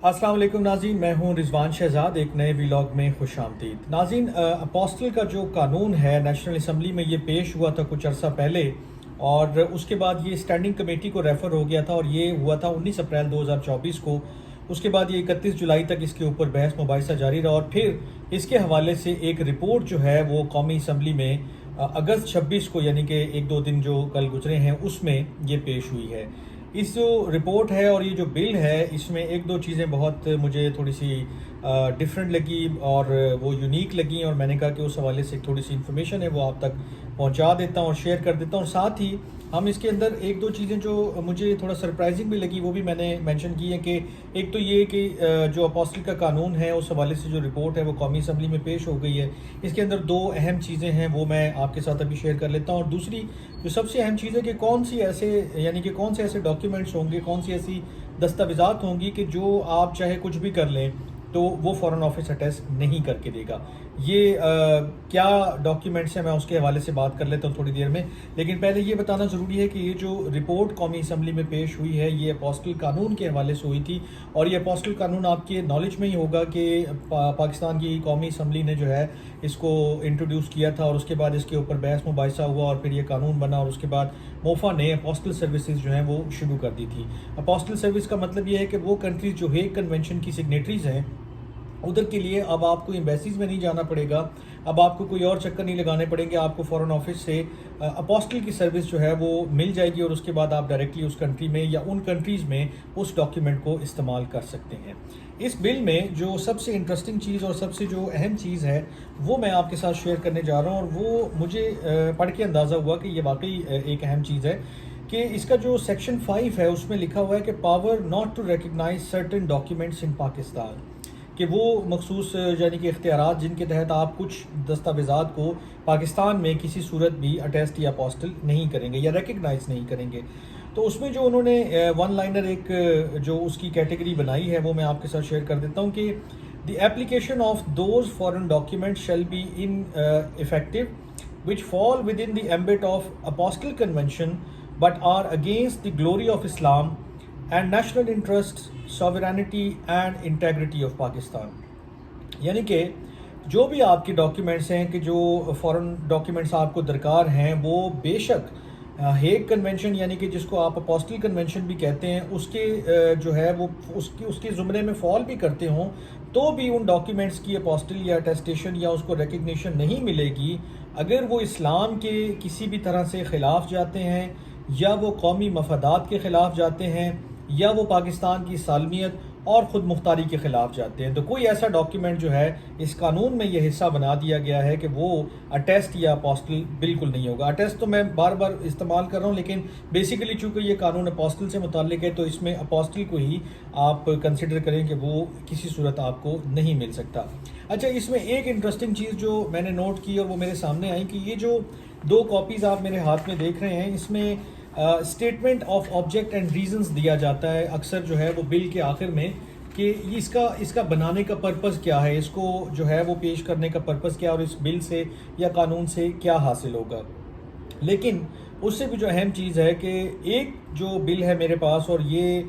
अस्सलाम वालेकुम नाज़रीन, मैं हूं रिजवान शहजाद। एक नए व्लॉग में खुश आमदीद। नाज़रीन, अपोस्टल का जो कानून है नेशनल असम्बली में ये पेश हुआ था कुछ अरसा पहले, और उसके बाद ये स्टैंडिंग कमेटी को रेफ़र हो गया था और ये हुआ था 19 अप्रैल 2024 को। उसके बाद ये 31 जुलाई तक इसके ऊपर बहस मुबाहिसा जारी रहा और फिर इसके हवाले से एक रिपोर्ट जो है वो कौमी असम्बली में अगस्त 26 को, यानी कि एक दो दिन जो कल गुजरे हैं, उसमें ये पेश हुई है। इस जो रिपोर्ट है और ये जो बिल है, इसमें एक दो चीज़ें बहुत मुझे थोड़ी सी डिफरेंट लगी और वो यूनिक लगी, और मैंने कहा कि उस हवाले से थोड़ी सी इन्फॉर्मेशन है वो आप तक पहुंचा देता हूं और शेयर कर देता हूं। साथ ही हम इसके अंदर एक दो चीज़ें जो मुझे थोड़ा सरप्राइजिंग भी लगी वो भी मैंने मेंशन की है कि एक तो ये कि जो अपोस्टल का कानून है उस हवाले से जो रिपोर्ट है वो कौमी असम्बली में पेश हो गई है। इसके अंदर दो अहम चीज़ें हैं वो मैं आपके साथ अभी शेयर कर लेता हूँ। और दूसरी जो सबसे अहम चीज़ है कि कौन सी ऐसे, यानी कि कौन से ऐसे डॉक्यूमेंट्स होंगे, कौन सी ऐसी दस्तावेज़ात होंगी कि जो आप चाहे कुछ भी कर लें तो वो फ़ॉरेन ऑफिस अटेस्ट नहीं करके देगा। ये क्या डॉक्यूमेंट्स हैं मैं उसके हवाले से बात कर लेता हूँ थोड़ी देर में, लेकिन पहले ये बताना ज़रूरी है कि ये जो रिपोर्ट कौमी असम्बली में पेश हुई है ये अपोस्टल कानून के हवाले से हुई थी। और ये अपोस्टल कानून आपके नॉलेज में ही होगा कि पाकिस्तान की कौमी असम्बली ने जो है इसको इंट्रोड्यूस किया था और उसके बाद इसके ऊपर बहस मुबाहिसा हुआ और फिर ये कानून बना, और उसके बाद मोफा ने अपोस्टल सर्विसेज जो हैं वो शुरू कर दी थी। अपोस्टल सर्विस का मतलब ये है कि वो कंट्रीज़ जो हेग कन्वेंशन की सिग्नेटरीज़ हैं उधर के लिए अब आपको एम्बेसीज में नहीं जाना पड़ेगा, अब आपको कोई और चक्कर नहीं लगाने पड़ेंगे, आपको फ़ॉरेन ऑफिस से अपोस्टल की सर्विस जो है वो मिल जाएगी और उसके बाद आप डायरेक्टली उस कंट्री में या उन कंट्रीज़ में उस डॉक्यूमेंट को इस्तेमाल कर सकते हैं। इस बिल में जो सबसे इंटरेस्टिंग चीज़ और सबसे जो अहम चीज़ है वो मैं आपके साथ शेयर करने जा रहा हूँ, और वो मुझे पढ़ के अंदाज़ा हुआ कि ये वाकई एक अहम चीज़ है कि इसका जो सेक्शन 5 है उसमें लिखा हुआ है कि power not to recognise certain documents in Pakistan, कि वो मखसूस यानी कि इख्तियारात जिनके तहत आप कुछ दस्तावेज़ात को पाकिस्तान में किसी सूरत भी अटेस्ट या अपोस्टल नहीं करेंगे या रिकग्नाइज नहीं करेंगे। तो उसमें जो उन्होंने वन लाइनर एक जो उसकी कैटेगरी बनाई है वो मैं आपके साथ शेयर कर देता हूँ कि the application of those foreign document shall be ineffective which fall within the ambit of apostille convention but are against the glory of Islam and national interest, sovereignty and integrity of Pakistan. यानी कि जो भी आपके documents हैं कि जो foreign documents आपको दरकार हैं वो बेशक हेग कन्वेंशन यानी कि जिसको आप अपोस्टल कन्वेंशन भी कहते हैं उसके जो है वो उसके ज़ुमरे में फॉल भी करते हों, तो भी उन डॉक्यूमेंट्स की अपोस्टल या अटेस्टेशन या उसको रिकग्निशन नहीं मिलेगी अगर वो इस्लाम के किसी भी तरह से ख़िलाफ़ जाते हैं या वो कौमी मफादात के ख़िलाफ़ जाते हैं या वो पाकिस्तान की सालमियत और ख़ुद मुख्तारी के ख़िलाफ़ जाते हैं। तो कोई ऐसा डॉक्यूमेंट जो है इस कानून में ये हिस्सा बना दिया गया है कि वो अटेस्ट या अपोस्टल बिल्कुल नहीं होगा। अटेस्ट तो मैं बार बार इस्तेमाल कर रहा हूँ, लेकिन बेसिकली चूँकि ये कानून अपोस्टल से मुताल्लिक है तो इसमें अपोस्टल को ही आप कंसिडर करें कि वो किसी सूरत आपको नहीं मिल सकता। अच्छा, इसमें एक इंटरेस्टिंग चीज़ जो मैंने नोट की और वो मेरे सामने आई कि ये जो दो कॉपीज़ आप मेरे हाथ में देख रहे हैं इसमें statement of object and reasons दिया जाता है अक्सर जो है वो बिल के आखिर में कि इसका बनाने का पर्पस क्या है, इसको जो है वो पेश करने का पर्पस क्या है और इस बिल से या कानून से क्या हासिल होगा। लेकिन उससे भी जो अहम चीज़ है कि एक जो बिल है मेरे पास और ये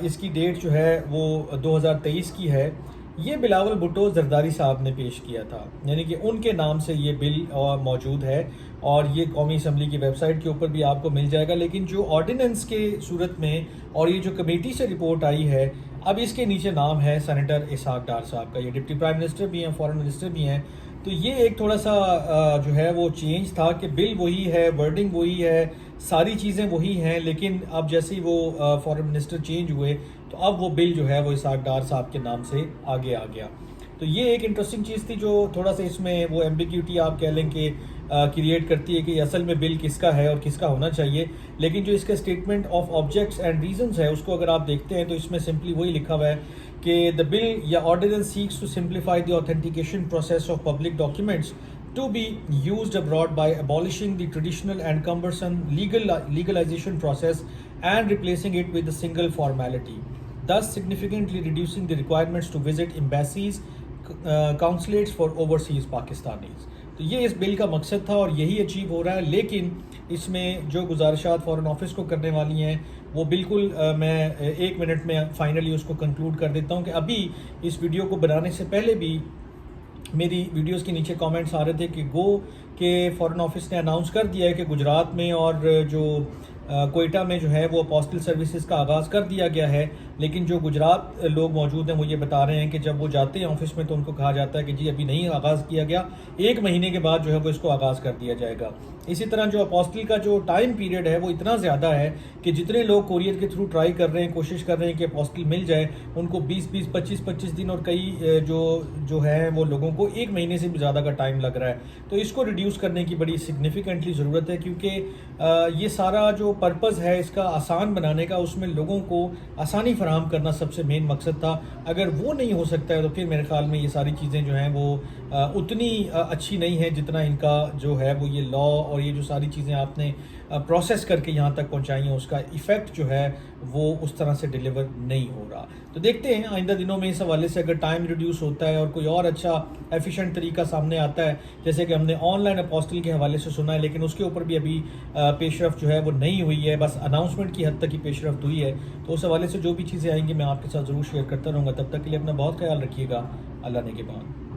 इसकी डेट जो है वो 2023 की है, ये बिलावल भुट्टो जरदारी साहब ने पेश किया था, यानी कि उनके नाम से ये बिल मौजूद है और ये कौमी असम्बली की वेबसाइट के ऊपर भी आपको मिल जाएगा। लेकिन जो ऑर्डिनेंस के सूरत में और ये जो कमेटी से रिपोर्ट आई है, अब इसके नीचे नाम है सेनेटर इसहाक डार साहब का। ये डिप्टी प्राइम मिनिस्टर भी हैं, फॉरेन मिनिस्टर भी हैं, तो ये एक थोड़ा सा जो है वो चेंज था कि बिल वही है, वर्डिंग वही है, सारी चीज़ें वही हैं, लेकिन अब जैसे ही वो फॉरेन मिनिस्टर चेंज हुए तो अब वो बिल जो है वो इसहाक डार साहब के नाम से आगे आ गया। तो ये एक इंटरेस्टिंग चीज़ थी जो थोड़ा सा इसमें वो एम्बिग्यूटी आप कह लें कि क्रिएट करती है कि असल में बिल किसका है और किसका होना चाहिए। लेकिन जो इसका statement of objects and reasons है उसको अगर आप देखते हैं तो इसमें सिंपली वही लिखा हुआ है कि द बिल या ordinance seeks to simplify the authentication process of public documents to be used abroad by abolishing the traditional and cumbersome legalization process and replacing it with a single formality, thus significantly reducing the requirements to visit embassies, consulates for overseas Pakistanis. تو یہ اس بل کا مقصد تھا اور یہی achieve ہو رہا ہے. لیکن اس میں جو گزارشات فارن آفس کو کرنے والی ہیں وہ بالکل میں 1 منٹ میں فائنلی اس کو کنکلوڈ کر دیتا ہوں کہ ابھی اس ویڈیو کو بنانے سے پہلے بھی میری ویڈیوز کے نیچے کامنٹس آ رہے تھے کہ فارن آفس نے اناؤنس کر دیا ہے کہ گجرات میں اور جو کوئٹہ میں جو ہے وہ اپوسٹل سروسز کا آغاز کر دیا گیا ہے. لیکن جو گجرات لوگ موجود ہیں وہ یہ بتا رہے ہیں کہ جب وہ جاتے ہیں آفس میں تو ان کو کہا جاتا ہے کہ جی ابھی نہیں آغاز کیا گیا, 1 مہینے کے بعد جو ہے وہ اس کو آغاز کر دیا جائے گا. اسی طرح جو اپوسٹل کا جو ٹائم پیریڈ ہے وہ اتنا زیادہ ہے کہ جتنے لوگ کوریئر کے تھرو ٹرائی کر رہے ہیں, کوشش کر رہے ہیں کہ اپوسٹل مل جائے, ان کو 20 25 دن اور کئی جو ہے وہ لوگوں کو 1 مہینے سے بھی زیادہ کا ٹائم لگ رہا ہے. تو اس کو ریڈیوس کرنے کی بڑی سگنیفیکنٹلی ضرورت ہے, کیونکہ یہ سارا جو پرپز ہے اس کا آسان بنانے کا, اس میں لوگوں کو آسانی فراہم کرنا سب سے مین مقصد تھا. اگر وہ نہیں ہو سکتا ہے تو پھر میرے خیال میں یہ ساری چیزیں جو ہیں وہ اتنی اچھی نہیں ہیں جتنا ان کا جو ہے وہ یہ لا اور یہ جو ساری چیزیں آپ نے پروسیس کر کے یہاں تک پہنچائی ہیں اس کا ایفیکٹ جو ہے وہ اس طرح سے ڈیلیور نہیں ہو رہا. تو دیکھتے ہیں آئندہ دنوں میں اس حوالے سے اگر ٹائم ریڈیوس ہوتا ہے اور کوئی اور اچھا ایفیشینٹ طریقہ سامنے آتا ہے, جیسے کہ ہم نے آن لائن اپوسٹل کے حوالے سے سنا ہے لیکن اس کے اوپر بھی ابھی پیش رفت جو ہے وہ نہیں ہوئی ہے, بس اناؤنسمنٹ کی حد تک ہی پیش رفت ہوئی ہے. تو اس حوالے سے جو بھی چیزیں آئیں گی میں آپ کے ساتھ ضرور شیئر کرتا رہوں گا. تب تک کے لیے اپنا بہت خیال رکھیے گا. اللہ نے کے بعد.